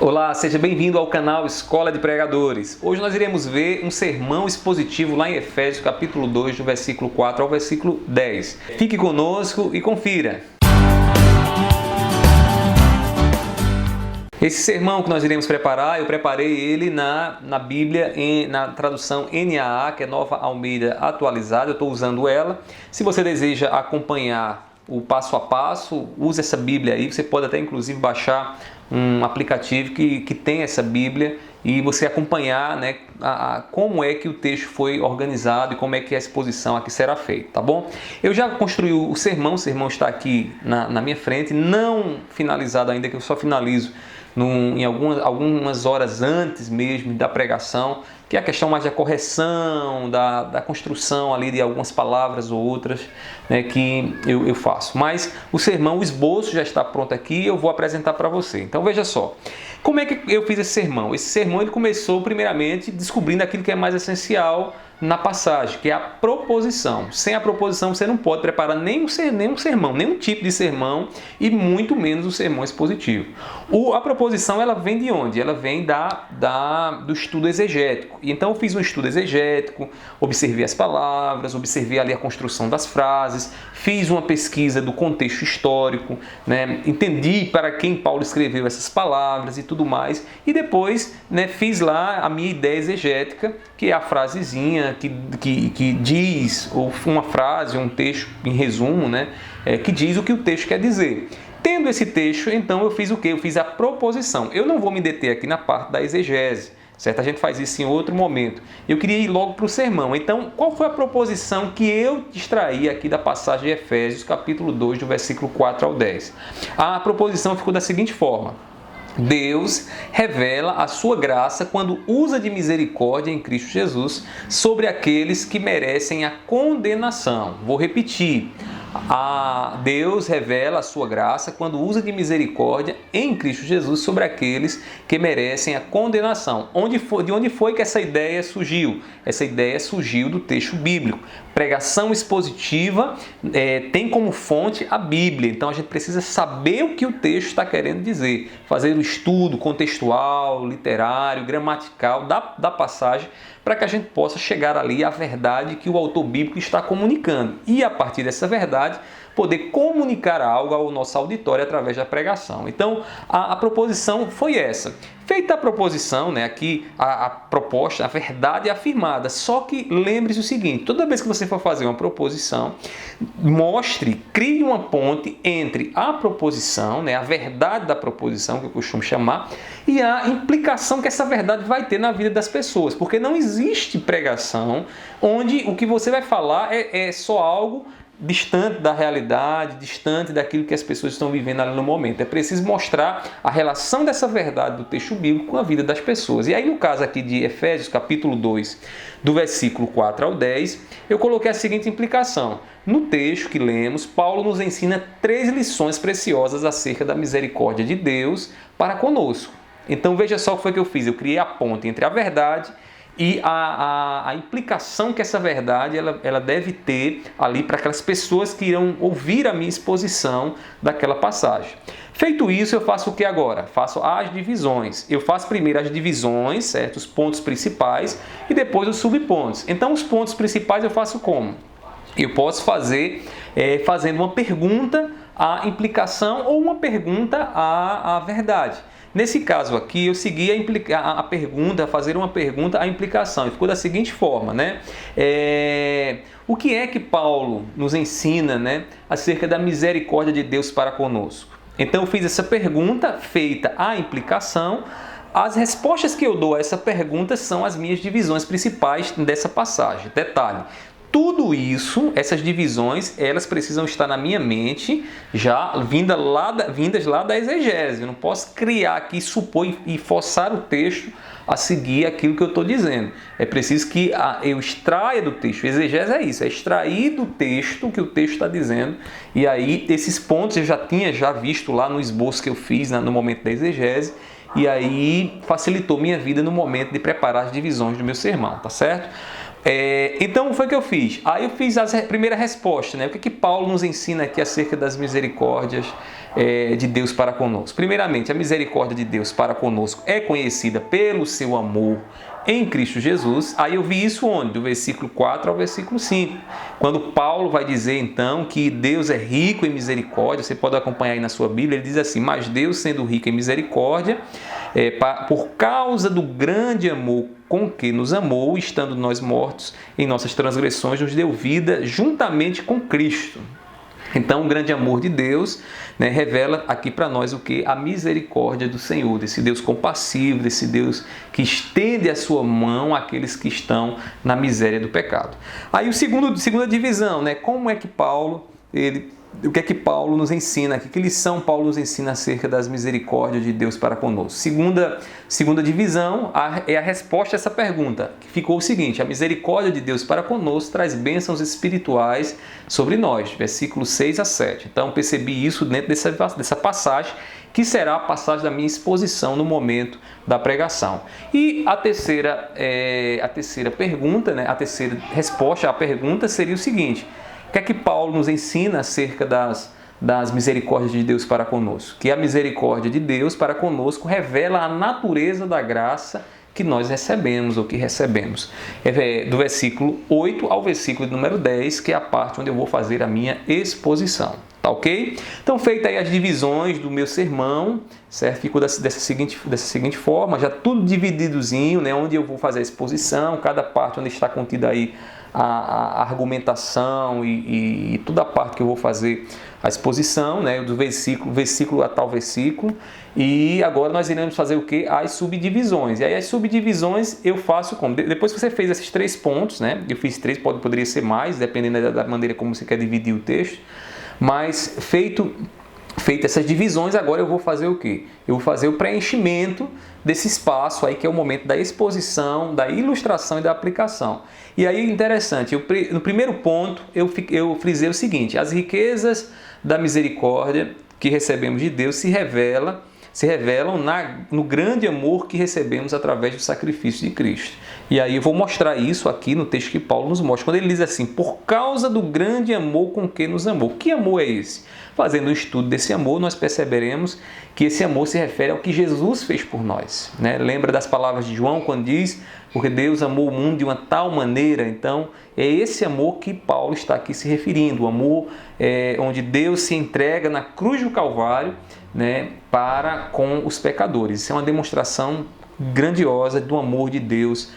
Olá, seja bem-vindo ao canal Escola de Pregadores. Hoje nós iremos ver um sermão expositivo lá em Efésios, capítulo 2, do versículo 4 ao versículo 10. Fique conosco e confira. Esse sermão que nós iremos preparar, eu preparei ele na Bíblia, na tradução NAA, que é Nova Almeida Atualizada. Eu estou usando ela. Se você deseja acompanhar o passo a passo, use essa Bíblia aí. Você pode até inclusive baixar um aplicativo que tem essa Bíblia e você acompanhar, né, como é que o texto foi organizado e como é que a exposição aqui será feita, tá bom? Eu já construí o sermão está aqui na minha frente, não finalizado ainda, que eu só finalizo em algumas horas antes mesmo da pregação, que é a questão mais da correção, da construção ali de algumas palavras ou outras, né, que eu faço. Mas o sermão, o esboço já está pronto aqui e eu vou apresentar para você. Então veja só, como é que eu fiz esse sermão? Esse sermão ele começou primeiramente descobrindo aquilo que é mais essencial na passagem, que é a proposição. Sem a proposição você não pode preparar nenhum sermão, nenhum tipo de sermão e muito menos o sermão expositivo. A proposição ela vem de onde? Ela vem do estudo exegético. Então eu fiz um estudo exegético, observei as palavras, observei ali a construção das frases, fiz uma pesquisa do contexto histórico, né? Entendi para quem Paulo escreveu essas palavras e tudo mais, e depois, né, fiz lá a minha ideia exegética, que é a frasezinha que diz, ou uma frase, um texto em resumo, né, que diz o que o texto quer dizer. Tendo esse texto, então eu fiz o quê? Eu fiz a proposição. Eu não vou me deter aqui na parte da exegese, certo? A gente faz isso em outro momento. Eu queria ir logo para o sermão. Então, qual foi a proposição que eu extraí aqui da passagem de Efésios, capítulo 2, do versículo 4 ao 10? A proposição ficou da seguinte forma: Deus revela a sua graça quando usa de misericórdia em Cristo Jesus sobre aqueles que merecem a condenação. Vou repetir. Deus revela a sua graça quando usa de misericórdia em Cristo Jesus sobre aqueles que merecem a condenação. De onde foi que essa ideia surgiu? Essa ideia surgiu do texto bíblico. Pregação expositiva tem como fonte a Bíblia. Então a gente precisa saber o que o texto está querendo dizer. Fazer o estudo contextual, literário, gramatical da passagem, para que a gente possa chegar ali à verdade que o autor bíblico está comunicando. E a partir dessa verdade, poder comunicar algo ao nosso auditório através da pregação. Então, a proposição foi essa. Feita a proposição, né, aqui a proposta, a verdade é afirmada. Só que lembre-se o seguinte: toda vez que você for fazer uma proposição, crie uma ponte entre a proposição, né, a verdade da proposição, que eu costumo chamar, e a implicação que essa verdade vai ter na vida das pessoas. Porque não existe pregação onde o que você vai falar é só algo distante da realidade, distante daquilo que as pessoas estão vivendo ali no momento. É preciso mostrar a relação dessa verdade do texto bíblico com a vida das pessoas. E aí, no caso aqui de Efésios, capítulo 2, do versículo 4 ao 10, eu coloquei a seguinte implicação. No texto que lemos, Paulo nos ensina 3 lições preciosas acerca da misericórdia de Deus para conosco. Então, veja só o que foi que eu fiz. Eu criei a ponte entre a verdade e a implicação que essa verdade ela deve ter ali para aquelas pessoas que irão ouvir a minha exposição daquela passagem. Feito isso, eu faço o que agora? Faço as divisões. Eu faço primeiro as divisões, certo? Os pontos principais, e depois os subpontos. Então, os pontos principais eu faço como? Eu posso fazer fazendo uma pergunta à implicação ou uma pergunta à verdade. Nesse caso aqui, eu segui a pergunta, fazer uma pergunta à implicação, e ficou da seguinte forma, né? O que é que Paulo nos ensina, né, acerca da misericórdia de Deus para conosco? Então eu fiz essa pergunta feita à implicação. As respostas que eu dou a essa pergunta são as minhas divisões principais dessa passagem. Detalhe: tudo isso, essas divisões, elas precisam estar na minha mente, já vindas lá da exegese. Eu não posso criar aqui, supor e forçar o texto a seguir aquilo que eu estou dizendo. É preciso que eu extraia do texto. Exegese é isso, é extrair do texto o que o texto está dizendo. E aí, esses pontos eu já tinha visto lá no esboço que eu fiz no momento da exegese. E aí, facilitou minha vida no momento de preparar as divisões do meu sermão, tá certo? Então, foi o que eu fiz. Aí eu fiz a primeira resposta, né? O que Paulo nos ensina aqui acerca das misericórdias de Deus para conosco? Primeiramente, a misericórdia de Deus para conosco é conhecida pelo seu amor em Cristo Jesus. Aí eu vi isso onde? Do versículo 4 ao versículo 5. Quando Paulo vai dizer então que Deus é rico em misericórdia, você pode acompanhar aí na sua Bíblia, ele diz assim: mas Deus, sendo rico em misericórdia, por causa do grande amor com que nos amou, estando nós mortos em nossas transgressões, nos deu vida juntamente com Cristo. Então, o grande amor de Deus, né, revela aqui para nós o que? A misericórdia do Senhor, desse Deus compassivo, desse Deus que estende a sua mão àqueles que estão na miséria do pecado. Aí, segunda divisão, né, como é que Paulo, o que é que Paulo nos ensina? Que lição Paulo nos ensina acerca das misericórdias de Deus para conosco? Segunda divisão é a resposta a essa pergunta, que ficou o seguinte: a misericórdia de Deus para conosco traz bênçãos espirituais sobre nós, versículos 6 a 7. Então, percebi isso dentro dessa passagem, que será a passagem da minha exposição no momento da pregação. E a terceira pergunta, né, a terceira resposta à pergunta seria o seguinte: o que é que Paulo nos ensina acerca das misericórdias de Deus para conosco? Que a misericórdia de Deus para conosco revela a natureza da graça que nós recebemos ou que recebemos. Do versículo 8 ao versículo número 10, que é a parte onde eu vou fazer a minha exposição. Tá ok? Então, feitas aí as divisões do meu sermão, certo? Ficou dessa seguinte forma, já tudo divididozinho, né? Onde eu vou fazer a exposição, cada parte onde está contida aí a argumentação e toda a parte que eu vou fazer a exposição, né, do versículo a tal versículo. E agora nós iremos fazer o que? As subdivisões. E aí as subdivisões eu faço como? Depois que você fez esses 3 pontos, né, eu fiz 3, poderia ser mais, dependendo da maneira como você quer dividir o texto, mas feito essas divisões, agora eu vou fazer o quê? Eu vou fazer o preenchimento desse espaço aí, que é o momento da exposição, da ilustração e da aplicação. E aí, interessante, no primeiro ponto, eu frisei o seguinte: as riquezas da misericórdia que recebemos de Deus se revelam no grande amor que recebemos através do sacrifício de Cristo. E aí eu vou mostrar isso aqui no texto que Paulo nos mostra, quando ele diz assim: por causa do grande amor com que nos amou. Que amor é esse? Fazendo um estudo desse amor, nós perceberemos que esse amor se refere ao que Jesus fez por nós, né? Lembra das palavras de João quando diz: porque Deus amou o mundo de uma tal maneira. Então, é esse amor que Paulo está aqui se referindo, o amor onde Deus se entrega na cruz do Calvário, né, para com os pecadores. Isso é uma demonstração grandiosa do amor de Deus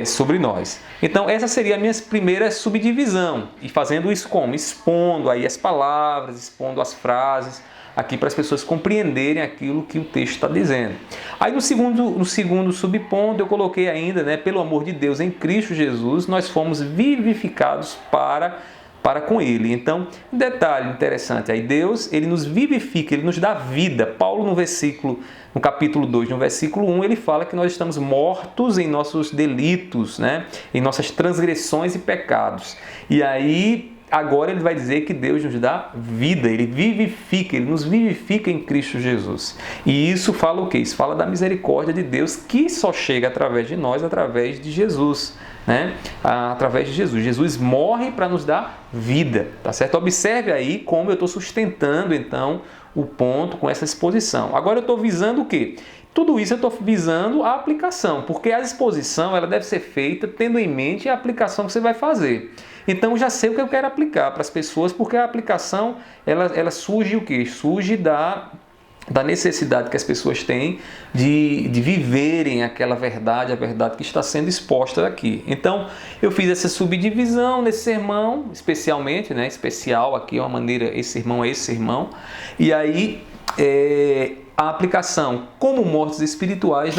sobre nós. Então, essa seria a minha primeira subdivisão. E fazendo isso como? Expondo aí as palavras, expondo as frases, aqui para as pessoas compreenderem aquilo que o texto está dizendo. Aí no segundo subponto eu coloquei ainda, né, pelo amor de Deus em Cristo Jesus, nós fomos vivificados para com Ele. Então, um detalhe interessante, aí Deus, Ele nos vivifica, Ele nos dá vida. Paulo no capítulo 2, no versículo 1, ele fala que nós estamos mortos em nossos delitos, né, em nossas transgressões e pecados. E aí, agora ele vai dizer que Deus nos dá vida, Ele vivifica, Ele nos vivifica em Cristo Jesus. E isso fala o quê? Isso fala da misericórdia de Deus que só chega através de nós, através de Jesus, né? Através de Jesus. Jesus morre para nos dar vida, tá certo? Observe aí como eu estou sustentando, então, o ponto com essa exposição. Agora eu estou visando o quê? Tudo isso eu estou visando a aplicação, porque a exposição ela deve ser feita tendo em mente a aplicação que você vai fazer. Então, eu já sei o que eu quero aplicar para as pessoas, porque a aplicação, ela surge o quê? Surge da necessidade que as pessoas têm de viverem aquela verdade, a verdade que está sendo exposta aqui. Então, eu fiz essa subdivisão nesse sermão, especialmente, né? Especial aqui, uma maneira, esse sermão é esse sermão. E aí, a aplicação, como mortos espirituais,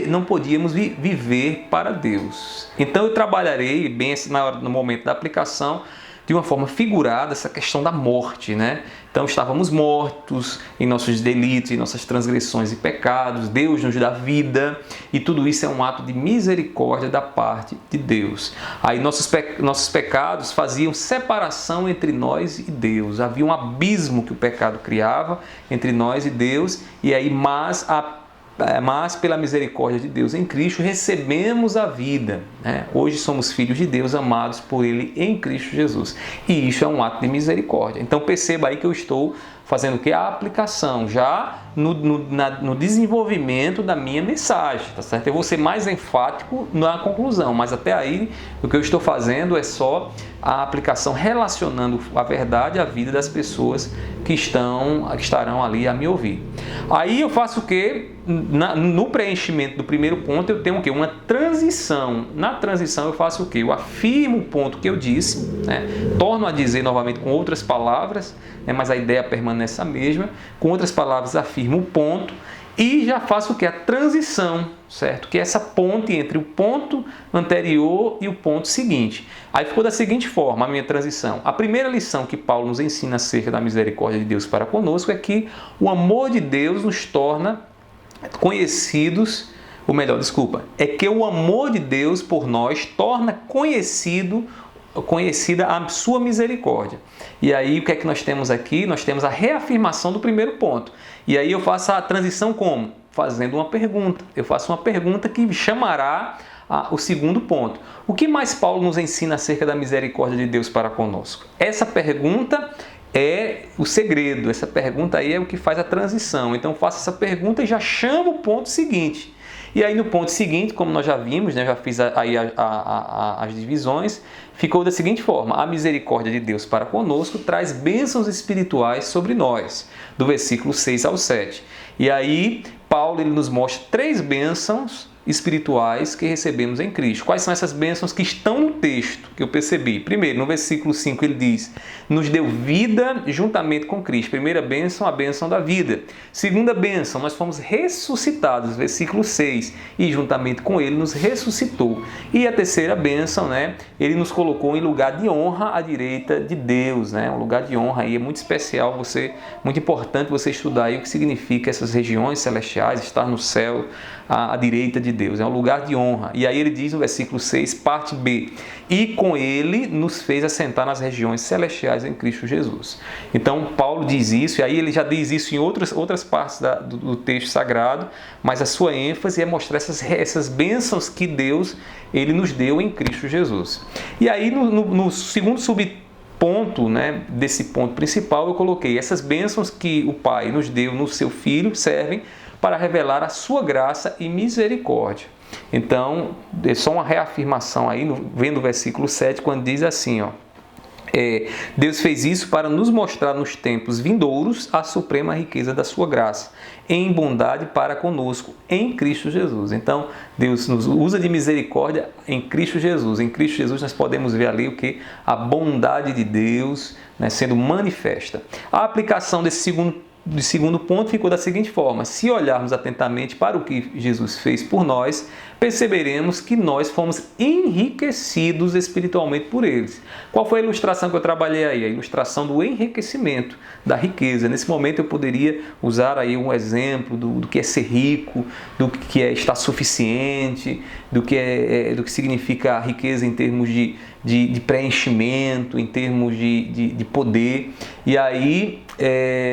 não podíamos viver para Deus. Então eu trabalharei bem no momento da aplicação de uma forma figurada essa questão da morte, né? Então estávamos mortos em nossos delitos, em nossas transgressões e pecados. Deus nos dá vida e tudo isso é um ato de misericórdia da parte de Deus. Aí nossos pecados faziam separação entre nós e Deus. Havia um abismo que o pecado criava entre nós e Deus, e aí mas pela misericórdia de Deus em Cristo recebemos a vida, né? Hoje somos filhos de Deus, amados por Ele em Cristo Jesus, e isso é um ato de misericórdia. Então perceba aí que eu estou fazendo o quê? A aplicação, já no desenvolvimento da minha mensagem, tá certo? Eu vou ser mais enfático na conclusão, mas até aí o que eu estou fazendo é só a aplicação, relacionando a verdade à vida das pessoas que estarão ali a me ouvir. Aí eu faço o quê? No preenchimento do primeiro ponto eu tenho o quê? Uma transição. Na transição eu faço o quê? Eu afirmo o ponto que eu disse, né? Torno a dizer novamente com outras palavras, né? Mas a ideia permanece a mesma. Com outras palavras, afirmo o ponto e já faço o que? A transição, certo? Que é essa ponte entre o ponto anterior e o ponto seguinte. Aí ficou da seguinte forma a minha transição. A primeira lição que Paulo nos ensina acerca da misericórdia de Deus para conosco é que o amor de Deus nos torna conhecidos, ou melhor, é que o amor de Deus por nós torna conhecida a sua misericórdia. E aí o que é que nós temos aqui? Nós temos a reafirmação do primeiro ponto. E aí eu faço a transição como? Fazendo uma pergunta. Eu faço uma pergunta que chamará o segundo ponto. O que mais Paulo nos ensina acerca da misericórdia de Deus para conosco? Essa pergunta é o segredo. Essa pergunta aí é o que faz a transição. Então eu faço essa pergunta e já chamo o ponto seguinte. E aí no ponto seguinte, como nós já vimos, né, já fiz aí as divisões, ficou da seguinte forma: a misericórdia de Deus para conosco traz bênçãos espirituais sobre nós, do versículo 6 ao 7. E aí Paulo ele nos mostra 3 bênçãos espirituais que recebemos em Cristo. Quais são essas bênçãos que estão no texto que eu percebi? Primeiro, no versículo 5 ele diz: nos deu vida juntamente com Cristo. Primeira bênção, a bênção da vida. Segunda bênção, nós fomos ressuscitados, versículo 6, e juntamente com ele nos ressuscitou. E a terceira bênção, né, ele nos colocou em lugar de honra à direita de Deus, né? Um lugar de honra aí é muito especial, muito importante você estudar aí o que significa essas regiões celestiais, estar no céu à direita de Deus, é um lugar de honra. E aí ele diz no versículo 6, parte B: e com ele nos fez assentar nas regiões celestiais em Cristo Jesus. Então Paulo diz isso, e aí ele já diz isso em outras partes do texto sagrado, mas a sua ênfase é mostrar essas bênçãos que Deus ele nos deu em Cristo Jesus. E aí no segundo subponto, né, desse ponto principal, eu coloquei essas bênçãos que o Pai nos deu no seu Filho servem para revelar a sua graça e misericórdia. Então, é só uma reafirmação aí, vendo o versículo 7, quando diz assim, ó: Deus fez isso para nos mostrar nos tempos vindouros a suprema riqueza da sua graça, em bondade para conosco, em Cristo Jesus. Então, Deus nos usa de misericórdia em Cristo Jesus. Em Cristo Jesus nós podemos ver ali o que? A bondade de Deus, né, sendo manifesta. A aplicação desse segundo ponto ficou da seguinte forma: se olharmos atentamente para o que Jesus fez por nós, perceberemos que nós fomos enriquecidos espiritualmente por eles. Qual foi a ilustração que eu trabalhei aí? A ilustração do enriquecimento, da riqueza. Nesse momento eu poderia usar aí um exemplo do que é ser rico, do que é estar suficiente, do que significa a riqueza em termos de preenchimento, em termos de poder. E aí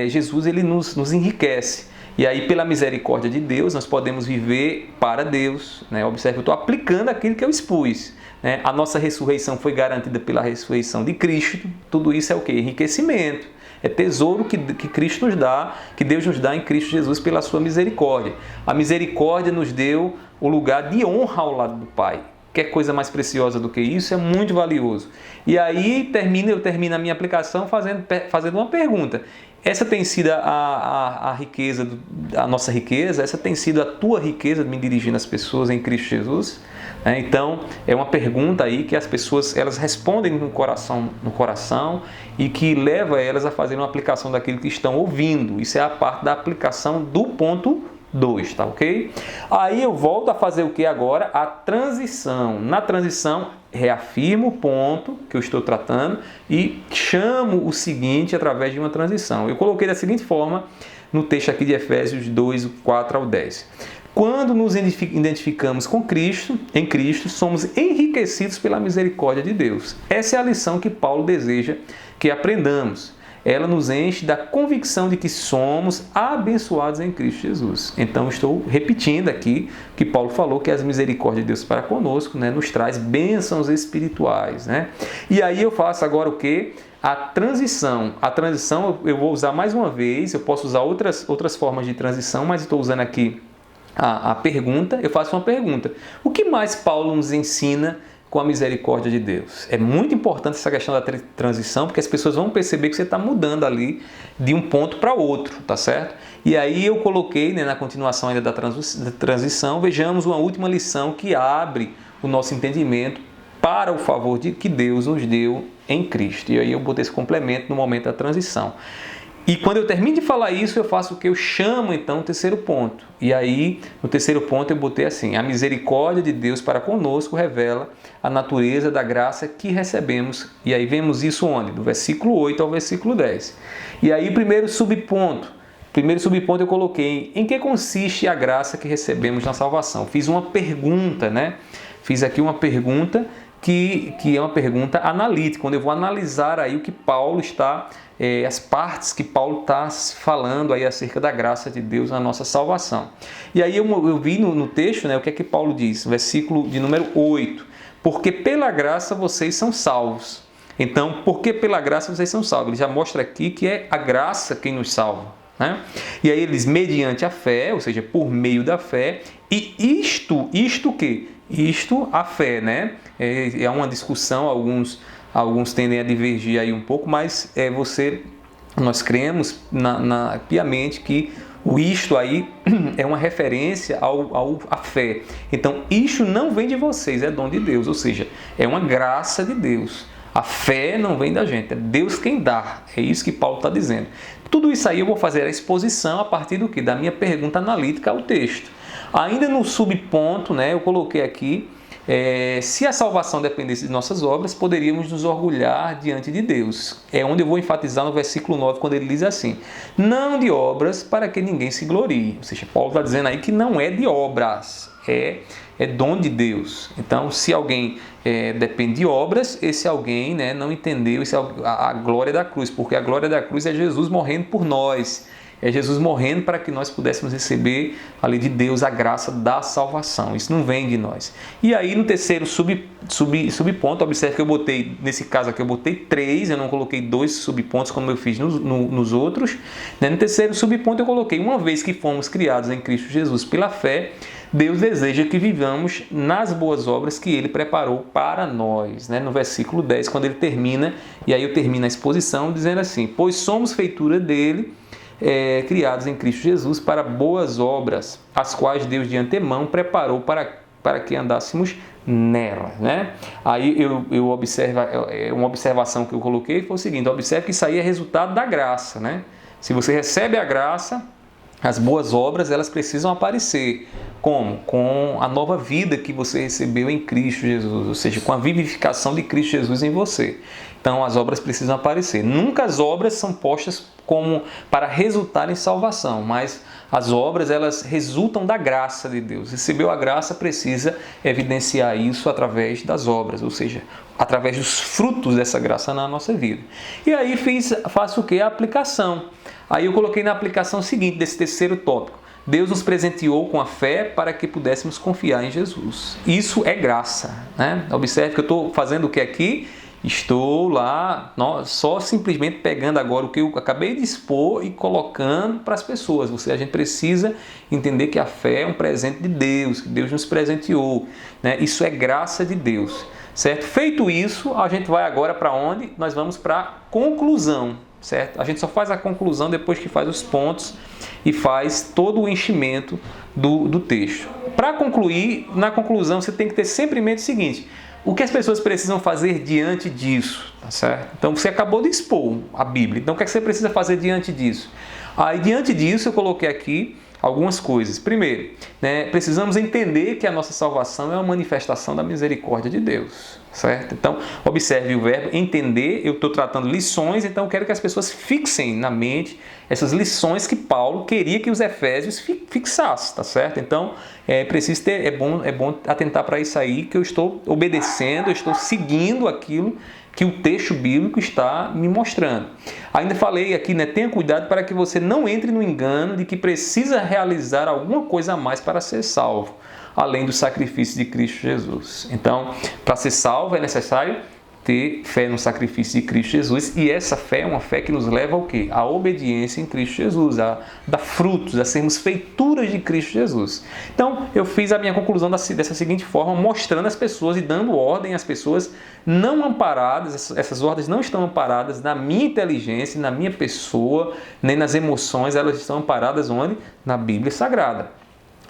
Jesus ele nos enriquece. E aí, pela misericórdia de Deus, nós podemos viver para Deus, né? Observe, eu estou aplicando aquilo que eu expus, né? A nossa ressurreição foi garantida pela ressurreição de Cristo. Tudo isso é o quê? Enriquecimento. É tesouro que Cristo nos dá, que Deus nos dá em Cristo Jesus pela sua misericórdia. A misericórdia nos deu o lugar de honra ao lado do Pai. Quer coisa mais preciosa do que isso? É muito valioso. E aí eu termino a minha aplicação fazendo uma pergunta. Essa tem sido a riqueza, a nossa riqueza? Essa tem sido a tua riqueza, me dirigindo às pessoas em Cristo Jesus? Então, é uma pergunta aí que as pessoas elas respondem no coração e que leva elas a fazer uma aplicação daquilo que estão ouvindo. Isso é a parte da aplicação do ponto 2, tá ok? Aí eu volto a fazer o que agora? A transição. Na transição, reafirmo o ponto que eu estou tratando e chamo o seguinte através de uma transição. Eu coloquei da seguinte forma no texto aqui de Efésios 2, 4 ao 10. Quando nos identificamos com Cristo, em Cristo, somos enriquecidos pela misericórdia de Deus. Essa é a lição que Paulo deseja que aprendamos. Ela nos enche da convicção de que somos abençoados em Cristo Jesus. Então, estou repetindo aqui que Paulo falou que as misericórdias de Deus para conosco, né, nos traz bênçãos espirituais, né? E aí eu faço agora o quê? A transição eu vou usar mais uma vez, eu posso usar outras formas de transição, mas estou usando aqui a pergunta, eu faço uma pergunta. O que mais Paulo nos ensina com a misericórdia de Deus? É muito importante essa questão da transição, porque as pessoas vão perceber que você está mudando ali de um ponto para outro, tá certo? E aí eu coloquei, né, na continuação ainda da transição, vejamos uma última lição que abre o nosso entendimento para o favor que Deus nos deu em Cristo. E aí eu botei esse complemento no momento da transição. E quando eu termino de falar isso, eu faço o que eu chamo, então, o terceiro ponto. E aí, no terceiro ponto, eu botei assim: a misericórdia de Deus para conosco revela a natureza da graça que recebemos. E aí vemos isso onde? Do versículo 8 ao versículo 10. E aí, primeiro subponto eu coloquei: em que consiste a graça que recebemos na salvação? Fiz uma pergunta, né? Fiz aqui uma pergunta que é uma pergunta analítica, onde eu vou analisar aí o que Paulo está, as partes que Paulo está falando aí acerca da graça de Deus na nossa salvação. E aí eu vi no texto, né, o que é que Paulo diz, versículo de número 8, porque pela graça vocês são salvos. Então, porque pela graça vocês são salvos? Ele já mostra aqui que é a graça quem nos salva, né? E aí eles, mediante a fé, ou seja, por meio da fé, e isto o quê? Isto, a fé, né? É uma discussão, alguns tendem a divergir aí um pouco, mas nós cremos piamente que o isto aí é uma referência à fé. Então, isto não vem de vocês, é dom de Deus, ou seja, é uma graça de Deus. A fé não vem da gente, é Deus quem dá. É isso que Paulo está dizendo. Tudo isso aí eu vou fazer a exposição a partir do quê? Da minha pergunta analítica ao texto. Ainda no subponto, né, eu coloquei aqui, se a salvação dependesse de nossas obras, poderíamos nos orgulhar diante de Deus. É onde eu vou enfatizar no versículo 9, quando ele diz assim: não de obras para que ninguém se glorie. Ou seja, Paulo está dizendo aí que não é de obras, é dom de Deus. Então, se alguém depende de obras, esse alguém, né, não entendeu a glória da cruz, porque a glória da cruz é Jesus morrendo por nós. É Jesus morrendo para que nós pudéssemos receber ali de Deus a graça da salvação. Isso não vem de nós. E aí no terceiro subponto, observe que eu botei, nesse caso aqui eu botei 3, eu não coloquei 2 subpontos como eu fiz nos outros. No terceiro subponto eu coloquei: uma vez que fomos criados em Cristo Jesus pela fé, Deus deseja que vivamos nas boas obras que Ele preparou para nós. No versículo 10, quando ele termina, e aí eu termino a exposição dizendo assim: pois somos feitura dele, criados em Cristo Jesus para boas obras, as quais Deus de antemão preparou para que andássemos nelas, né? Aí eu observo, uma observação que eu coloquei foi o seguinte: observe que isso aí é resultado da graça, né? Se você recebe a graça, as boas obras, elas precisam aparecer. Como? Com a nova vida que você recebeu em Cristo Jesus, ou seja, com a vivificação de Cristo Jesus em você. Então, as obras precisam aparecer. Nunca as obras são postas como para resultar em salvação, mas as obras, elas resultam da graça de Deus. Recebeu a graça, precisa evidenciar isso através das obras, ou seja, através dos frutos dessa graça na nossa vida. E aí faço o quê? A aplicação. Aí eu coloquei na aplicação seguinte, desse terceiro tópico: Deus nos presenteou com a fé para que pudéssemos confiar em Jesus. Isso é graça, né? Observe que eu estou fazendo o que aqui? Estou lá só simplesmente pegando agora o que eu acabei de expor e colocando para as pessoas. A gente precisa entender que a fé é um presente de Deus, que Deus nos presenteou, né? Isso é graça de Deus, certo? Feito isso, a gente vai agora para onde? Nós vamos para a conclusão, certo? A gente só faz a conclusão depois que faz os pontos e faz todo o enchimento do texto. Para concluir, na conclusão você tem que ter sempre em mente o seguinte: o que as pessoas precisam fazer diante disso, tá certo? Então você acabou de expor a Bíblia, então o que é que você precisa fazer diante disso? Aí diante disso eu coloquei aqui algumas coisas. Primeiro, precisamos entender que a nossa salvação é uma manifestação da misericórdia de Deus, certo? Então, observe o verbo entender. Eu estou tratando lições, então eu quero que as pessoas fixem na mente essas lições que Paulo queria que os efésios fixassem, tá certo? Então, é bom atentar para isso aí, que eu estou obedecendo, eu estou seguindo aquilo que o texto bíblico está me mostrando. Ainda falei aqui, tenha cuidado para que você não entre no engano de que precisa realizar alguma coisa a mais para ser salvo, além do sacrifício de Cristo Jesus. Então, para ser salvo é necessário ter fé no sacrifício de Cristo Jesus, e essa fé é uma fé que nos leva ao quê? À obediência em Cristo Jesus, a dar frutos, a sermos feituras de Cristo Jesus. Então, eu fiz a minha conclusão dessa seguinte forma, mostrando às pessoas e dando ordem às pessoas não amparadas, essas ordens não estão amparadas na minha inteligência, na minha pessoa, nem nas emoções, elas estão amparadas onde? Na Bíblia Sagrada.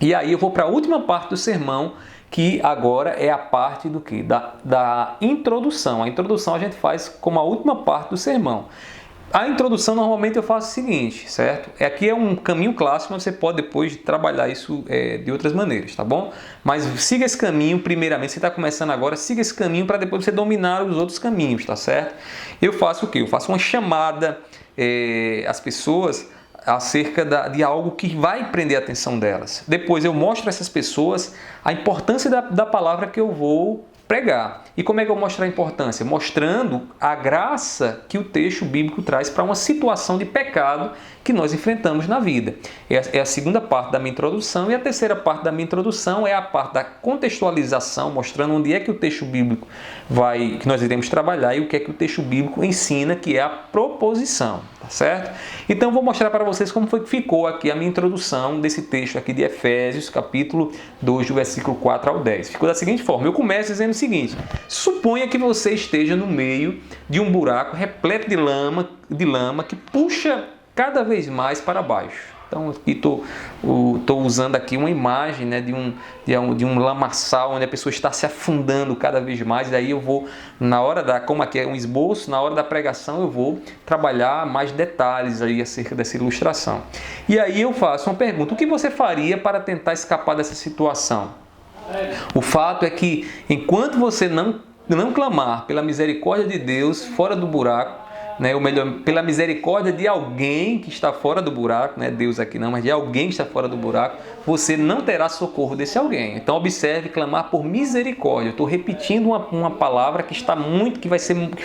E aí eu vou para a última parte do sermão, que agora é a parte do quê? Da introdução. A introdução a gente faz como a última parte do sermão. A introdução normalmente eu faço o seguinte, certo? Aqui é um caminho clássico, mas você pode depois trabalhar isso de outras maneiras, tá bom? Mas siga esse caminho primeiramente, você está começando agora, siga esse caminho para depois você dominar os outros caminhos, tá certo? Eu faço o quê? Eu faço uma chamada às pessoas acerca de algo que vai prender a atenção delas. Depois eu mostro a essas pessoas a importância da palavra que eu vou pregar. E como é que eu mostro a importância? Mostrando a graça que o texto bíblico traz para uma situação de pecado que nós enfrentamos na vida. É a segunda parte da minha introdução, e a terceira parte da minha introdução é a parte da contextualização, mostrando onde é que o texto bíblico que nós iremos trabalhar e o que é que o texto bíblico ensina, que é a proposição, tá certo? Então vou mostrar para vocês como foi que ficou aqui a minha introdução desse texto aqui de Efésios, capítulo 2, do versículo 4 ao 10. Ficou da seguinte forma, eu começo dizendo o seguinte: suponha que você esteja no meio de um buraco repleto de lama que puxa cada vez mais para baixo. Então, aqui estou usando aqui uma imagem, né, de um lamaçal onde a pessoa está se afundando cada vez mais. E daí eu vou, como aqui é um esboço, na hora da pregação eu vou trabalhar mais detalhes aí acerca dessa ilustração. E aí eu faço uma pergunta: o que você faria para tentar escapar dessa situação? O fato é que enquanto você não clamar pela misericórdia de Deus fora do buraco, né, ou melhor, pela misericórdia de alguém que está fora do buraco, né, Deus aqui não, mas de alguém que está fora do buraco, você não terá socorro desse alguém. Então observe, clamar por misericórdia. Eu estou repetindo uma palavra que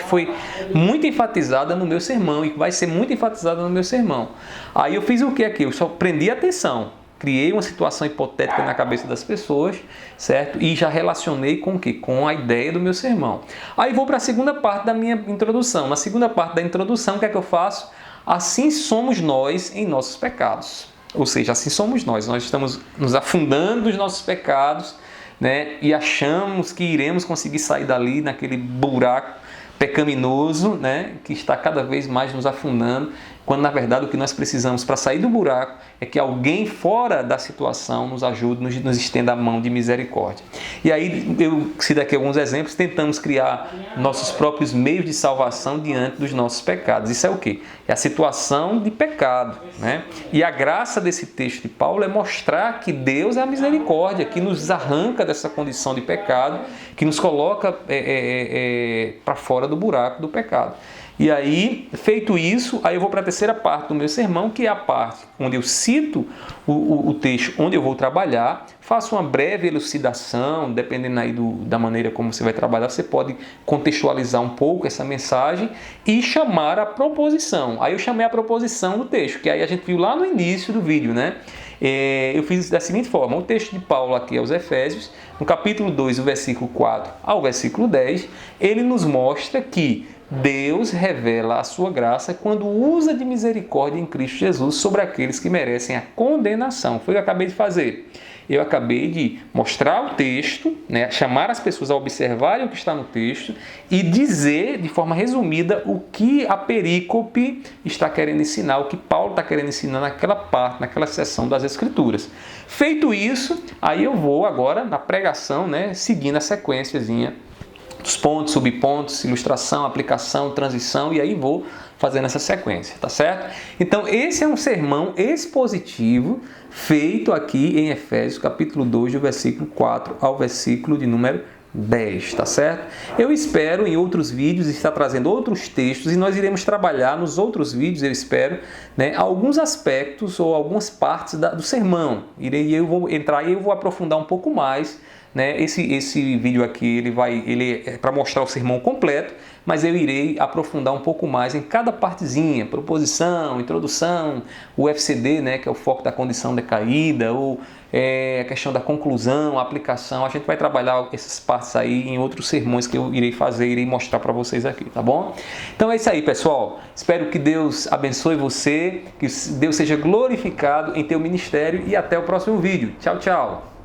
foi muito enfatizada no meu sermão e que vai ser muito enfatizada no meu sermão. Aí eu fiz o que aqui? Eu só prendi atenção. Criei uma situação hipotética na cabeça das pessoas, certo? E já relacionei com o quê? Com a ideia do meu sermão. Aí vou para a segunda parte da minha introdução. Na segunda parte da introdução, o que é que eu faço? Assim somos nós em nossos pecados. Ou seja, assim somos nós. Nós estamos nos afundando nos nossos pecados, né? E achamos que iremos conseguir sair dali, naquele buraco pecaminoso, né? Que está cada vez mais nos afundando, quando na verdade o que nós precisamos para sair do buraco é que alguém fora da situação nos ajude, nos estenda a mão de misericórdia. E aí eu cito aqui alguns exemplos. Tentamos criar nossos próprios meios de salvação diante dos nossos pecados. Isso é o quê? É a situação de pecado, né? E a graça desse texto de Paulo é mostrar que Deus é a misericórdia, que nos arranca dessa condição de pecado, que nos coloca para fora do buraco do pecado. E aí, feito isso, aí eu vou para a terceira parte do meu sermão, que é a parte onde eu cito o texto onde eu vou trabalhar, faço uma breve elucidação, dependendo aí da maneira como você vai trabalhar, você pode contextualizar um pouco essa mensagem e chamar a proposição. Aí eu chamei a proposição do texto, que aí a gente viu lá no início do vídeo, né? Eu fiz da seguinte forma: o texto de Paulo aqui aos Efésios, no capítulo 2, do versículo 4 ao versículo 10, ele nos mostra que Deus revela a sua graça quando usa de misericórdia em Cristo Jesus sobre aqueles que merecem a condenação. Foi o que eu acabei de fazer. Eu acabei de mostrar o texto, né, chamar as pessoas a observarem o que está no texto e dizer de forma resumida o que a perícope está querendo ensinar, o que Paulo está querendo ensinar naquela parte, naquela seção das Escrituras. Feito isso, aí eu vou agora na pregação, né, seguindo a sequenciazinha dos pontos, subpontos, ilustração, aplicação, transição, e aí vou fazendo essa sequência, tá certo? Então esse é um sermão expositivo feito aqui em Efésios, capítulo 2, do versículo 4 ao versículo de número 10, tá certo? Eu espero em outros vídeos estar trazendo outros textos e nós iremos trabalhar nos outros vídeos, eu espero, né, alguns aspectos ou algumas partes do sermão. Eu vou entrar e eu vou aprofundar um pouco mais, né? Esse vídeo aqui ele é para mostrar o sermão completo, mas eu irei aprofundar um pouco mais em cada partezinha: proposição, introdução, o FCD, né, que é o foco da condição decaída, ou a questão da conclusão, a aplicação. A gente vai trabalhar essas partes aí em outros sermões que eu irei fazer, irei mostrar para vocês aqui, tá bom? Então é isso aí, pessoal. Espero que Deus abençoe você, que Deus seja glorificado em teu ministério e até o próximo vídeo. Tchau, tchau!